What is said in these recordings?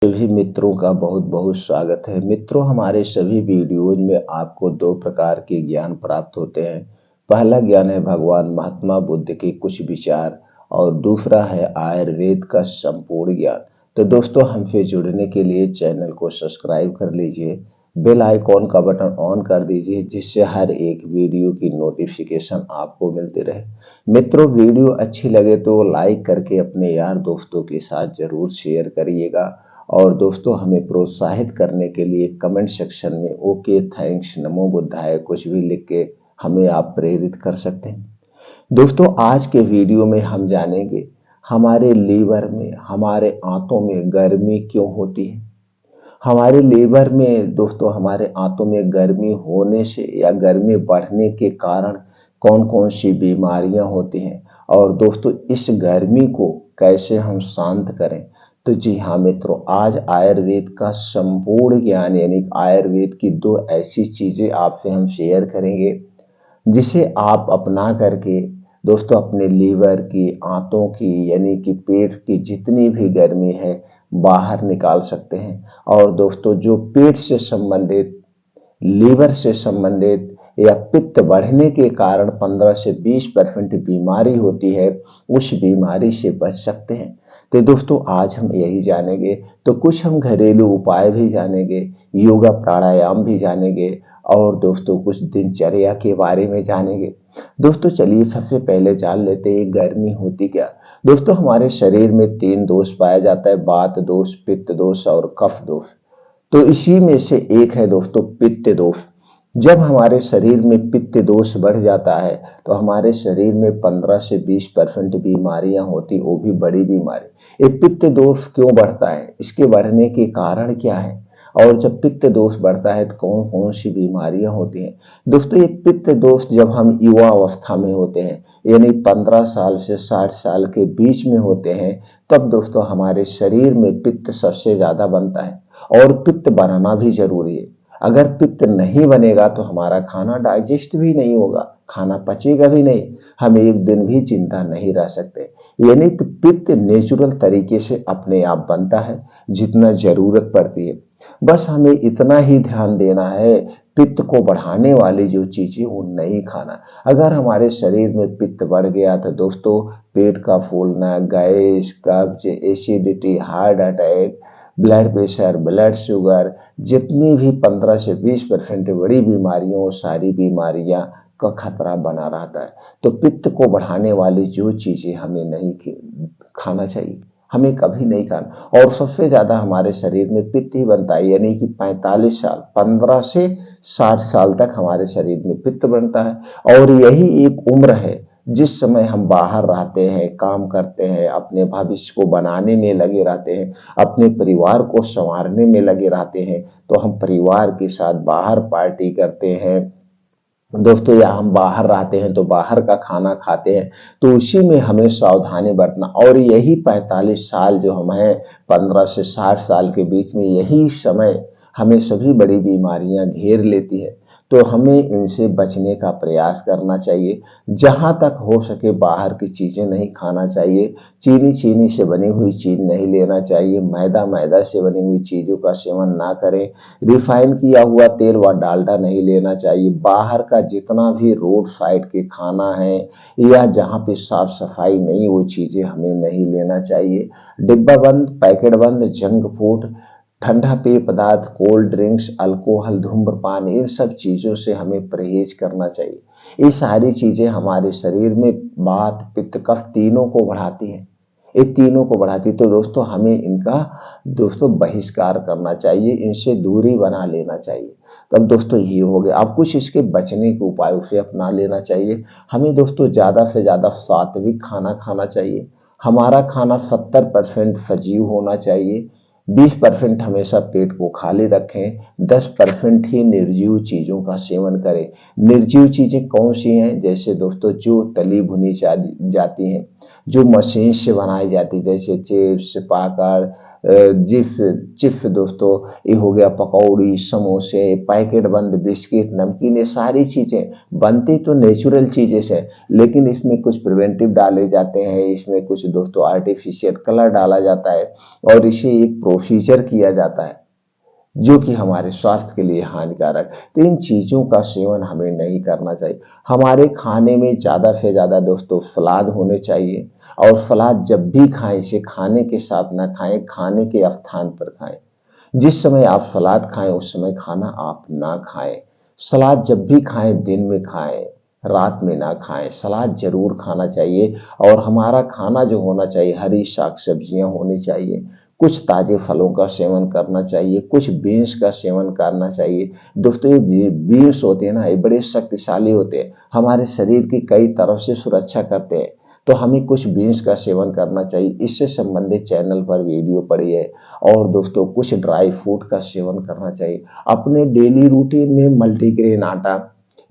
सभी मित्रों का बहुत बहुत स्वागत है। मित्रों, हमारे सभी वीडियोज में आपको दो प्रकार के ज्ञान प्राप्त होते हैं। पहला ज्ञान है भगवान महात्मा बुद्ध के कुछ विचार और दूसरा है आयुर्वेद का संपूर्ण ज्ञान। तो दोस्तों, हमसे जुड़ने के लिए चैनल को सब्सक्राइब कर लीजिए, बेल आइकॉन का बटन ऑन कर दीजिए, जिससे हर एक वीडियो की नोटिफिकेशन आपको मिलती रहे। मित्रों, वीडियो अच्छी लगे तो लाइक करके अपने यार दोस्तों के साथ जरूर शेयर करिएगा और दोस्तों, हमें प्रोत्साहित करने के लिए कमेंट सेक्शन में ओके, थैंक्स, नमो बुद्धाय कुछ भी लिख के हमें आप प्रेरित कर सकते हैं। दोस्तों, आज के वीडियो में हम जानेंगे हमारे लीवर में, हमारे आंतों में गर्मी क्यों होती है। हमारे लीवर में दोस्तों, हमारे आंतों में गर्मी होने से या गर्मी बढ़ने के कारण कौन कौन सी बीमारियां होती हैं और दोस्तों इस गर्मी को कैसे हम शांत करें। तो जी हाँ मित्रों, आज आयुर्वेद का संपूर्ण ज्ञान यानी आयुर्वेद की दो ऐसी चीजें आपसे हम शेयर करेंगे जिसे आप अपना करके दोस्तों अपने लीवर की, आंतों की यानी कि पेट की जितनी भी गर्मी है बाहर निकाल सकते हैं। और दोस्तों, जो पेट से संबंधित, लीवर से संबंधित या पित्त बढ़ने के कारण 15 से 20% बीमारी होती है, उस बीमारी से बच सकते हैं। तो दोस्तों, आज हम यही जानेंगे। तो कुछ हम घरेलू उपाय भी जानेंगे, योगा प्राणायाम भी जानेंगे और दोस्तों कुछ दिनचर्या के बारे में जानेंगे। दोस्तों चलिए सबसे पहले जान लेते हैं गर्मी होती क्या। दोस्तों, हमारे शरीर में 3 दोष पाया जाता है, वात दोष, पित्त दोष और कफ दोष। तो इसी में से एक है दोस्तों पित्त दोष। जब हमारे शरीर में पित्त दोष बढ़ जाता है तो हमारे शरीर में 15 से 20% बीमारियां होती, वो भी बड़ी बीमारी। ये पित्त दोष क्यों बढ़ता है, इसके बढ़ने के कारण क्या है और जब पित्त दोष बढ़ता है तो कौन कौन सी बीमारियां होती हैं। दोस्तों, ये पित्त दोष जब हम युवा अवस्था में होते हैं यानी 15 साल से 60 साल के बीच में होते हैं, तब दोस्तों हमारे शरीर में पित्त सबसे ज्यादा बनता है और पित्त बनाना भी जरूरी है। अगर पित्त नहीं बनेगा तो हमारा खाना डाइजेस्ट भी नहीं होगा, खाना पचेगा भी नहीं, हम एक दिन भी जिंदा नहीं रह सकते। यानी कि पित्त नेचुरल तरीके से अपने आप बनता है जितना जरूरत पड़ती है। बस हमें इतना ही ध्यान देना है, पित्त को बढ़ाने वाली जो चीजें वो नहीं खाना। अगर हमारे शरीर में पित्त बढ़ गया तो दोस्तों पेट का फूलना, गैस, कब्ज, acidity, heart attack, blood pressure, blood sugar, जितनी भी 15 से 20% बड़ी बीमारियों, वो सारी बीमारियां का खतरा बना रहता है। तो पित्त को बढ़ाने वाली जो चीजें हमें नहीं खाना चाहिए, हमें कभी नहीं खाना। और सबसे ज्यादा हमारे शरीर में पित्त ही बनता है, यानी कि 45 साल, 15 से 60 साल तक हमारे शरीर में पित्त बनता है। और यही एक उम्र है जिस समय हम बाहर रहते हैं, काम करते हैं, अपने भविष्य को बनाने में लगे रहते हैं, अपने परिवार को संवारने में लगे रहते हैं। तो हम परिवार के साथ बाहर पार्टी करते हैं दोस्तों, या हम बाहर रहते हैं तो बाहर का खाना खाते हैं। तो उसी में हमें सावधानी बरतना। और यही 45 साल जो हम हैं, 15 से 60 साल के बीच में, यही समय हमें सभी बड़ी बीमारियां घेर लेती है। तो हमें इनसे बचने का प्रयास करना चाहिए। जहां तक हो सके बाहर की चीजें नहीं खाना चाहिए, चीनी चीनी से बनी हुई चीज नहीं लेना चाहिए, मैदा मैदा से बनी हुई चीजों का सेवन ना करें, रिफाइन किया हुआ तेल व डालडा नहीं लेना चाहिए। बाहर का जितना भी रोड साइड के खाना है या जहाँ पे साफ सफाई नहीं, वो चीजें हमें नहीं लेना चाहिए। डिब्बा बंद, पैकेट बंद जंक फूड, ठंडा पेय पदार्थ, कोल्ड ड्रिंक्स, अल्कोहल, धूम्रपान, इन सब चीजों से हमें परहेज करना चाहिए। ये सारी चीजें हमारे शरीर में वात, पित्त, कफ तीनों को बढ़ाती हैं। ये तीनों को बढ़ाती, तो दोस्तों हमें इनका दोस्तों बहिष्कार करना चाहिए, इनसे दूरी बना लेना चाहिए। तब दोस्तों ये हो गया। अब कुछ इसके बचने के उपाय उसे अपना लेना चाहिए। हमें दोस्तों ज्यादा से ज्यादा सात्विक खाना खाना चाहिए। हमारा खाना 70% सजीव होना चाहिए, 20% हमेशा पेट को खाली रखें, 10% ही निर्जीव चीजों का सेवन करें। निर्जीव चीजें कौन सी हैं, जैसे दोस्तों जो तली भुनी जाती हैं, जो मशीन से बनाई जाती, जैसे चिप्स, पाकड़, चिप्स दोस्तों, ये हो गया पकौड़ी, समोसे, पैकेट बंद बिस्किट, नमकीन, ये सारी चीजें बनती तो नेचुरल चीजें से, लेकिन इसमें कुछ प्रिवेंटिव डाले जाते हैं, इसमें कुछ दोस्तों आर्टिफिशियल कलर डाला जाता है और इसे एक प्रोसीजर किया जाता है जो कि हमारे स्वास्थ्य के लिए हानिकारक। तो इन चीजों का सेवन हमें नहीं करना चाहिए। हमारे खाने में ज्यादा से ज्यादा दोस्तों सलाद होने चाहिए, और सलाद जब भी खाएं इसे खाने के साथ ना खाएं, खाने के स्थान पर खाएं। जिस समय आप सलाद खाएं उस समय खाना आप ना खाएं। सलाद जब भी खाएं दिन में खाएं, रात में ना खाएं। सलाद जरूर खाना चाहिए, और हमारा खाना जो होना चाहिए हरी साग सब्जियां होनी चाहिए, कुछ ताजे फलों का सेवन करना चाहिए, कुछ बीन्स का सेवन करना चाहिए। दोस्तों ये बीन्स होते हैं ना, ये बड़े शक्तिशाली होते हैं, हमारे शरीर की कई तरफ से सुरक्षा करते हैं। तो हमें कुछ बीन्स का सेवन करना चाहिए। इससे संबंधित चैनल पर वीडियो पड़ी है। और दोस्तों कुछ ड्राई फ्रूट का सेवन करना चाहिए। अपने डेली रूटीन में मल्टीग्रेन आटा,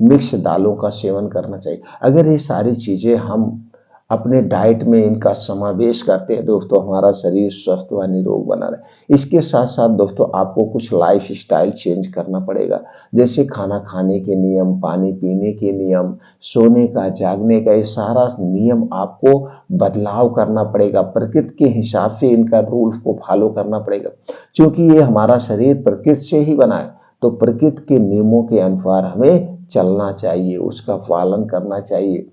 मिक्स दालों का सेवन करना चाहिए। अगर ये सारी चीजें हम अपने डाइट में इनका समावेश करते हैं दोस्तों, हमारा शरीर स्वस्थ व निरोग बना रहे। इसके साथ साथ दोस्तों आपको कुछ लाइफ स्टाइल चेंज करना पड़ेगा, जैसे खाना खाने के नियम, पानी पीने के नियम, सोने का, जागने का, ये सारा नियम आपको बदलाव करना पड़ेगा। प्रकृति के हिसाब से इनका रूल्स को फॉलो करना पड़ेगा, क्योंकि ये हमारा शरीर प्रकृति से ही बना है। तो प्रकृति के नियमों के अनुसार हमें चलना चाहिए, उसका पालन करना चाहिए।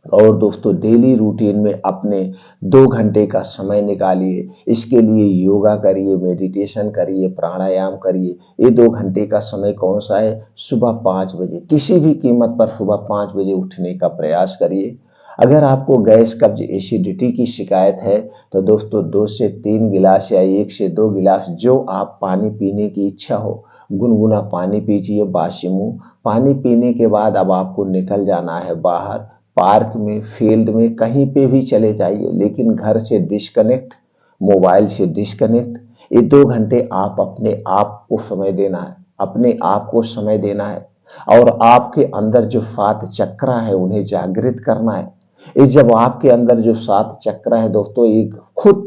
और दोस्तों डेली रूटीन में अपने 2 घंटे का समय निकालिए। इसके लिए योगा करिए, मेडिटेशन करिए, प्राणायाम करिए। ये 2 घंटे का समय कौन सा है? सुबह 5 बजे, किसी भी कीमत पर सुबह 5 बजे उठने का प्रयास करिए। अगर आपको गैस कब्ज एसिडिटी की शिकायत है तो दोस्तों 2 से 3 गिलास या 1 से 2 गिलास जो आप पानी पीने की इच्छा हो, गुनगुना पानी पीजिए बासी मुंह। पानी पीने के बाद अब आपको निकल जाना है बाहर, पार्क में, फील्ड में, कहीं पे भी चले जाइए, लेकिन घर से डिस्कनेक्ट, मोबाइल से डिस्कनेक्ट। ये 2 घंटे आप अपने आप को समय देना है, अपने आप को समय देना है। और आपके अंदर जो 7 चक्र है उन्हें जागृत करना है। ये जब आपके अंदर जो 7 चक्र है दोस्तों, ये खुद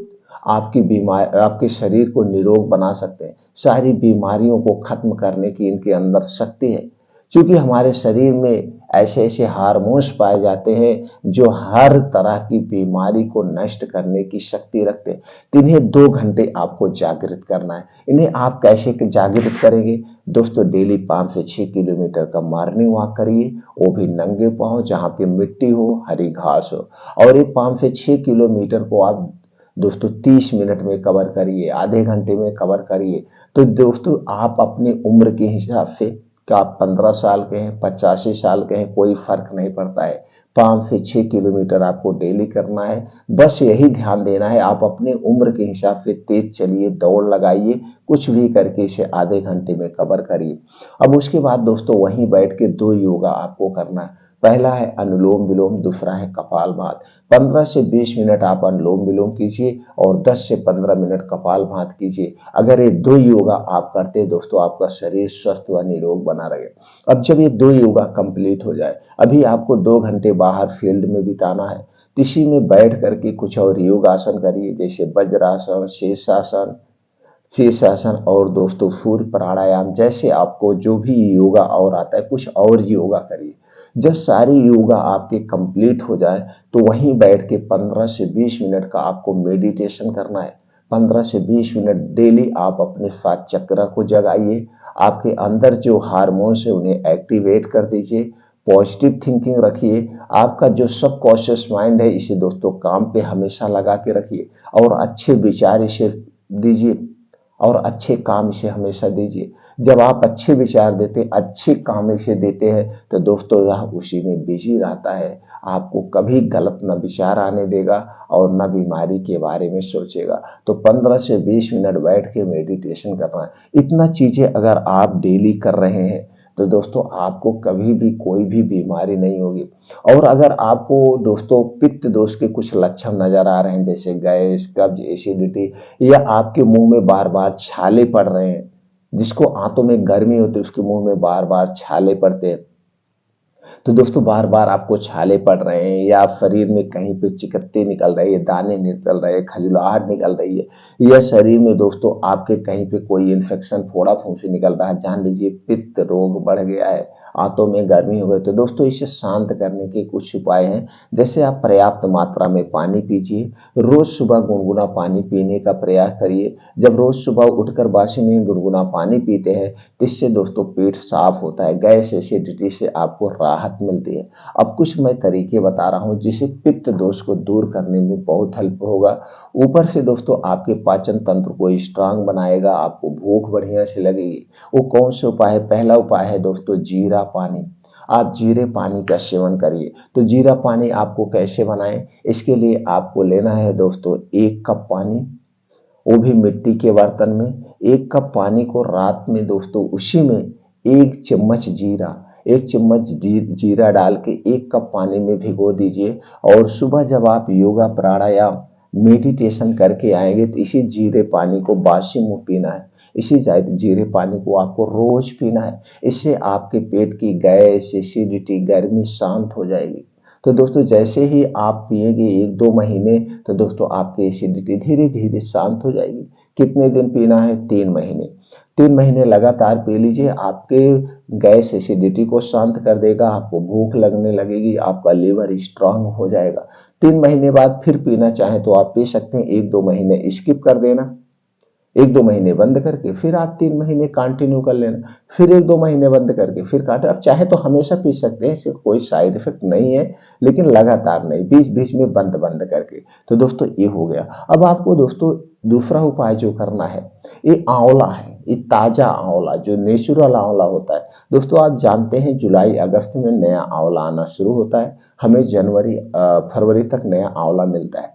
आपकी बीमारी, आपके शरीर को निरोग बना सकते हैं। सारी बीमारियों को खत्म करने की इनके अंदर शक्ति है, क्योंकि हमारे शरीर में ऐसे ऐसे हार्मोन्स पाए जाते हैं जो हर तरह की बीमारी को नष्ट करने की शक्ति रखते हैं। तो इन्हें 2 घंटे आपको जागृत करना है। इन्हें आप कैसे जागृत करेंगे दोस्तों? डेली 5 से 6 किलोमीटर का मॉर्निंग वॉक करिए, वो भी नंगे पांव, जहाँ पे मिट्टी हो, हरी घास हो। और ये 5 से 6 किलोमीटर को आप दोस्तों 30 मिनट में कवर करिए, आधे घंटे में कवर करिए। तो दोस्तों आप अपनी उम्र के हिसाब से, क्या आप 15 साल के हैं, 85 साल के हैं, कोई फर्क नहीं पड़ता है। 5 से 6 किलोमीटर आपको डेली करना है। बस यही ध्यान देना है, आप अपनी उम्र के हिसाब से तेज चलिए, दौड़ लगाइए, कुछ भी करके इसे आधे घंटे में कवर करिए। अब उसके बाद दोस्तों वहीं बैठ के 2 योगा आपको करना है। पहला है अनुलोम विलोम, दूसरा है कपालभाति। 15 से 20 मिनट आप अनुलोम विलोम कीजिए और 10 से 15 मिनट कपालभाति कीजिए। अगर ये 2 योगा आप करते हैं दोस्तों, आपका शरीर स्वस्थ व निरोग बना रहेगा। अब जब ये 2 योगा कंप्लीट हो जाए, अभी आपको 2 घंटे बाहर फील्ड में बिताना है। इसी में बैठ करके कुछ और योगासन करिए, जैसे वज्रासन, शीर्षासन और दोस्तों सूर्य प्राणायाम। जैसे आपको जो भी योगा और आता है, कुछ और योगा करिए। जब सारी योगा आपके कंप्लीट हो जाए तो वहीं बैठ के 15 से 20 मिनट का आपको मेडिटेशन करना है। 15 से 20 मिनट डेली आप अपने 7 चक्र को जगाइए। आपके अंदर जो हार्मोन्स है उन्हें एक्टिवेट कर दीजिए। पॉजिटिव थिंकिंग रखिए। आपका जो सबकॉन्शियस माइंड है इसे दोस्तों काम पे हमेशा लगा के रखिए, और अच्छे विचार इसे दीजिए, और अच्छे काम इसे हमेशा दीजिए। जब आप अच्छे विचार देते, अच्छे काम इसे देते हैं तो दोस्तों यह उसी में बिजी रहता है। आपको कभी गलत न विचार आने देगा और न बीमारी के बारे में सोचेगा। तो 15 से 20 मिनट बैठ के मेडिटेशन करना है। इतना चीजें अगर आप डेली कर रहे हैं तो दोस्तों आपको कभी भी कोई भी बीमारी नहीं होगी। और अगर आपको दोस्तों पित्त दोष के कुछ लक्षण नजर आ रहे हैं, जैसे गैस, कब्ज, एसिडिटी, या आपके मुंह में बार बार छाले पड़ रहे हैं, जिसको आंतों में गर्मी होती है उसके मुंह में बार बार छाले पड़ते हैं, तो दोस्तों बार बार आपको छाले पड़ रहे हैं या शरीर में कहीं पे चिकत्ते निकल रही है, दाने निकल रहे हैं, खजुलाहट निकल रही है, या शरीर में दोस्तों आपके कहीं पे कोई इन्फेक्शन फोड़ा फुंसी निकल रहा है, जान लीजिए पित्त रोग बढ़ गया है, आंतों में गर्मी हो गई, तो दोस्तों इसे शांत करने के कुछ उपाय हैं। जैसे आप पर्याप्त मात्रा में पानी पीजिए, रोज सुबह गुनगुना पानी पीने का प्रयास करिए। जब रोज सुबह उठकर बासी में गुनगुना पानी पीते हैं तो इससे दोस्तों पेट साफ होता है, गैस एसिडिटी से आपको राहत मिलती है। अब कुछ मैं तरीके बता रहा हूँ जिससे पित्त दोष को दूर करने में बहुत हेल्प होगा। ऊपर से दोस्तों आपके पाचन तंत्र को स्ट्रांग बनाएगा, आपको भूख बढ़िया से लगेगी। वो कौन से उपाय है? पहला उपाय है दोस्तों जीरा पानी। आप जीरे पानी का सेवन करिए। तो जीरा पानी आपको कैसे बनाएं? इसके लिए आपको लेना है दोस्तों 1 कप पानी, वो भी मिट्टी के बर्तन में। 1 कप पानी को रात में दोस्तों उसी में 1 चम्मच जीरा, 1 चम्मच जीरा डाल के 1 कप पानी में भिगो दीजिए। और सुबह जब आप योगा प्राणायाम मेडिटेशन करके आएंगे तो इसी जीरे पानी को बासी मुंह पीना है। इसी जीरे पानी को आपको रोज पीना है। इससे आपके पेट की गैस एसिडिटी गर्मी शांत हो जाएगी। तो दोस्तों जैसे ही आप पिएंगे 1-2 महीने, तो दोस्तों आपकी एसिडिटी धीरे धीरे शांत हो जाएगी। कितने दिन पीना है? 3 महीने। 3 महीने लगातार पी लीजिए, आपके गैस एसिडिटी को शांत कर देगा, आपको भूख लगने लगेगी, आपका लीवर स्ट्रांग हो जाएगा। 3 महीने बाद फिर पीना चाहें तो आप पी सकते हैं, 1-2 महीने स्किप कर देना, 1-2 महीने बंद करके फिर आप 3 महीने कंटिन्यू कर लेना, फिर 1-2 महीने बंद करके फिर काटे। अब चाहे तो हमेशा पी सकते हैं, इससे कोई साइड इफेक्ट नहीं है, लेकिन लगातार नहीं, बीच बीच में बंद बंद करके। तो दोस्तों ये हो गया। अब आपको दोस्तों दूसरा उपाय जो करना है, ये आंवला है, ये ताजा आंवला जो नेचुरल आंवला होता है। दोस्तों आप जानते हैं जुलाई अगस्त में नया आंवला आना शुरू होता है, हमें जनवरी फरवरी तक नया आंवला मिलता है।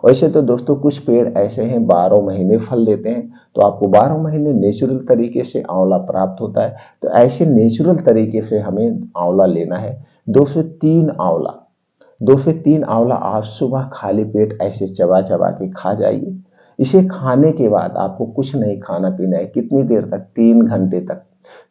वैसे तो दोस्तों कुछ पेड़ ऐसे हैं 12 महीने फल देते हैं, तो आपको 12 महीने नेचुरल तरीके से आंवला प्राप्त होता है। तो ऐसे नेचुरल तरीके से हमें आंवला लेना है। 2 से 3 आंवला, 2 से 3 आंवला आप सुबह खाली पेट ऐसे चबा चबा के खा जाइए। इसे खाने के बाद आपको कुछ नहीं खाना पीना है। कितनी देर तक? 3 घंटे तक।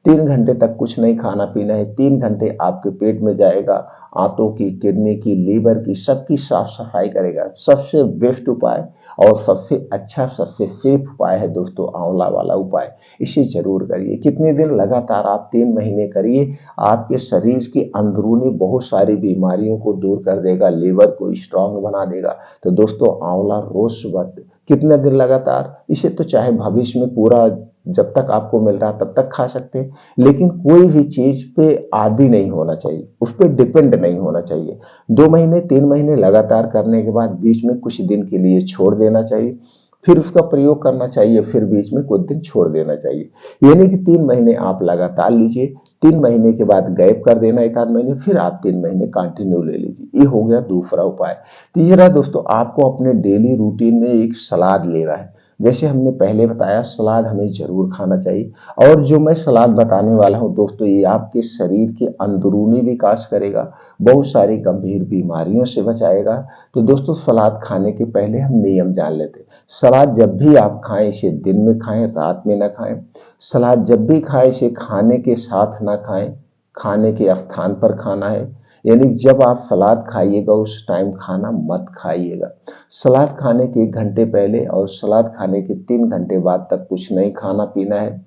3 घंटे तक कुछ नहीं खाना पीना है। 3 घंटे आपके पेट में जाएगा, आंतों की, किडनी की, लीवर की, सबकी साफ सफाई करेगा। सबसे बेस्ट उपाय और सबसे अच्छा, सबसे सेफ उपाय है दोस्तों आंवला वाला उपाय। इसे जरूर करिए। कितने दिन? लगातार आप 3 महीने करिए, आपके शरीर की अंदरूनी बहुत सारी बीमारियों को दूर कर देगा, लीवर को स्ट्रांग बना देगा। तो दोस्तों आंवला रोज सुबह, कितने दिन लगातार? इसे तो चाहे भविष्य में पूरा जब तक आपको मिल रहा तब तक खा सकते हैं, लेकिन कोई भी चीज पे आदी नहीं होना चाहिए, उस पर डिपेंड नहीं होना चाहिए। 2 महीने 3 महीने लगातार करने के बाद बीच में कुछ दिन के लिए छोड़ देना चाहिए, फिर उसका प्रयोग करना चाहिए, फिर बीच में कुछ दिन छोड़ देना चाहिए। यानी कि 3 महीने आप लगातार लीजिए, 3 महीने के बाद गैप कर देना 1 आध महीने, फिर आप 3 महीने कंटिन्यू ले लीजिए। ये हो गया दूसरा उपाय। तीसरा दोस्तों आपको अपने डेली रूटीन में एक सलाद लेना है। जैसे हमने पहले बताया, सलाद हमें जरूर खाना चाहिए। और जो मैं सलाद बताने वाला हूं दोस्तों, ये आपके शरीर के अंदरूनी विकास करेगा, बहुत सारी गंभीर बीमारियों से बचाएगा। तो दोस्तों सलाद खाने के पहले हम नियम जान लेते हैं। सलाद जब भी आप खाएं, इसे दिन में खाएं, रात में ना खाएं। सलाद जब भी खाएं, इसे खाने के साथ ना खाएं, खाने के स्थान पर खाना है। यानी जब आप सलाद खाइएगा उस टाइम खाना मत खाइएगा। सलाद खाने के 1 घंटे पहले और सलाद खाने के 3 घंटे बाद तक कुछ नहीं खाना पीना है।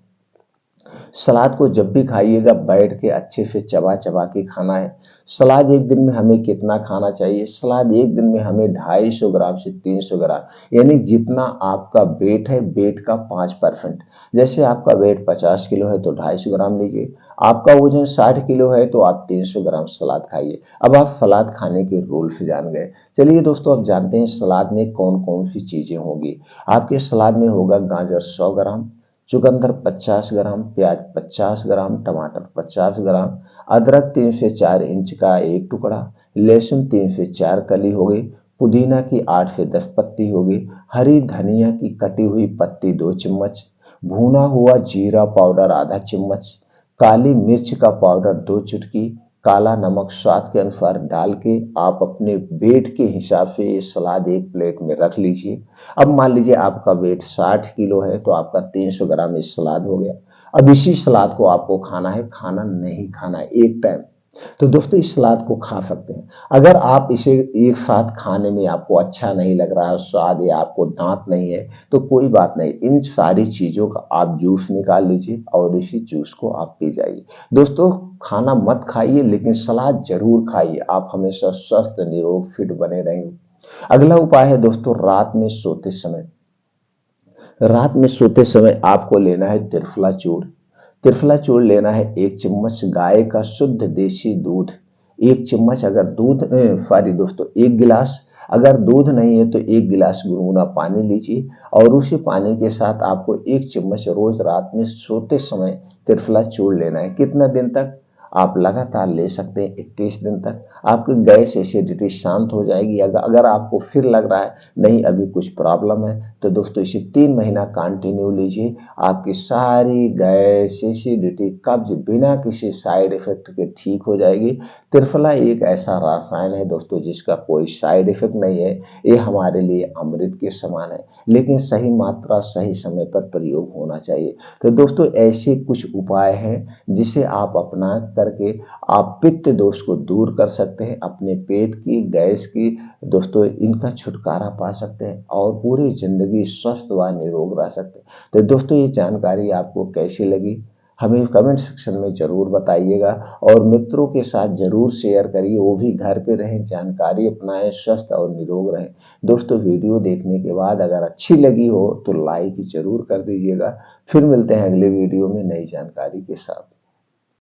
सलाद को जब भी खाइएगा बैठ के अच्छे से चबा चबा के खाना है। सलाद एक दिन में हमें कितना खाना चाहिए? सलाद एक दिन में हमें 250 ग्राम से 300 ग्राम, यानी जितना आपका वेट है, वेट का 5%। जैसे आपका वेट 50 किलो है तो 250 ग्राम लीजिए, आपका वजन 60 किलो है तो आप 300 ग्राम सलाद खाइए। अब आप सलाद खाने के रूल्स जान गए। चलिए दोस्तों अब जानते हैं सलाद में कौन कौन सी चीजें होंगी। आपके सलाद में होगा गाजर 100 ग्राम, चुकंदर 50 ग्राम, प्याज 50 ग्राम, टमाटर 50 ग्राम, अदरक 3 से 4 इंच का एक टुकड़ा, लहसुन 3 से 4 कली हो गई, पुदीना की 8 से 10 पत्ती होगी, हरी धनिया की कटी हुई पत्ती 2 चम्मच, भुना हुआ जीरा पाउडर आधा चम्मच, काली मिर्च का पाउडर 2 चुटकी, काला नमक स्वाद के अनुसार डाल के आप अपने वेट के हिसाब से ये सलाद एक प्लेट में रख लीजिए। अब मान लीजिए आपका वेट 60 किलो है तो आपका 300 ग्राम ये सलाद हो गया। अब इसी सलाद को आपको खाना है, खाना नहीं खाना है एक टाइम। तो दोस्तों इस सलाद को खा सकते हैं। अगर आप इसे एक साथ खाने में आपको अच्छा नहीं लग रहा है, स्वाद या आपको दांत नहीं है, तो कोई बात नहीं, इन सारी चीज़ों का आप जूस निकाल लीजिए और इसी जूस को आप पी जाइए। दोस्तों खाना मत खाइए लेकिन सलाद ज़रूर खाइए, आप हमेशा स्वस्थ, निरोग, फिट बने रहेंगे। अगला उपाय है दोस्तों रात में सोते समय आपको लेना है त्रिफला चूर्ण। त्रिफला चूर्ण लेना है 1 चम्मच गाय का शुद्ध देसी दूध। 1 चम्मच अगर दूध सॉरी दोस्तों 1 गिलास, अगर दूध नहीं है तो 1 गिलास गुनगुना पानी लीजिए और उसी पानी के साथ आपको 1 चम्मच रोज रात में सोते समय त्रिफला चूर्ण लेना है। कितना दिन तक? आप लगातार ले सकते हैं 21 दिन तक। आपकी गैस एसिडिटी शांत हो जाएगी। अगर आपको फिर लग रहा है नहीं अभी कुछ प्रॉब्लम है, तो दोस्तों इसे 3 महीना कंटिन्यू लीजिए। आपकी सारी गैस एसिडिटी कब्ज बिना किसी साइड इफेक्ट के ठीक हो जाएगी। त्रिफला एक ऐसा रसायन है दोस्तों जिसका कोई साइड इफेक्ट नहीं है। ये हमारे लिए अमृत के समान है, लेकिन सही मात्रा सही समय पर प्रयोग होना चाहिए। तो दोस्तों ऐसे कुछ उपाय हैं जिसे आप अपना करके आप पित्त दोष को दूर कर सकते हैं, अपने पेट की गैस की दोस्तों इनका छुटकारा पा सकते हैं और पूरी जिंदगी स्वस्थ व निरोग रह सकते हैं। तो दोस्तों ये जानकारी आपको कैसी लगी हमें कमेंट सेक्शन में जरूर बताइएगा और मित्रों के साथ जरूर शेयर करिए, वो भी घर पे रहें, जानकारी अपनाएं, स्वस्थ और निरोग रहें। दोस्तों वीडियो देखने के बाद अगर अच्छी लगी हो तो लाइक जरूर कर दीजिएगा। फिर मिलते हैं अगले वीडियो में नई जानकारी के साथ।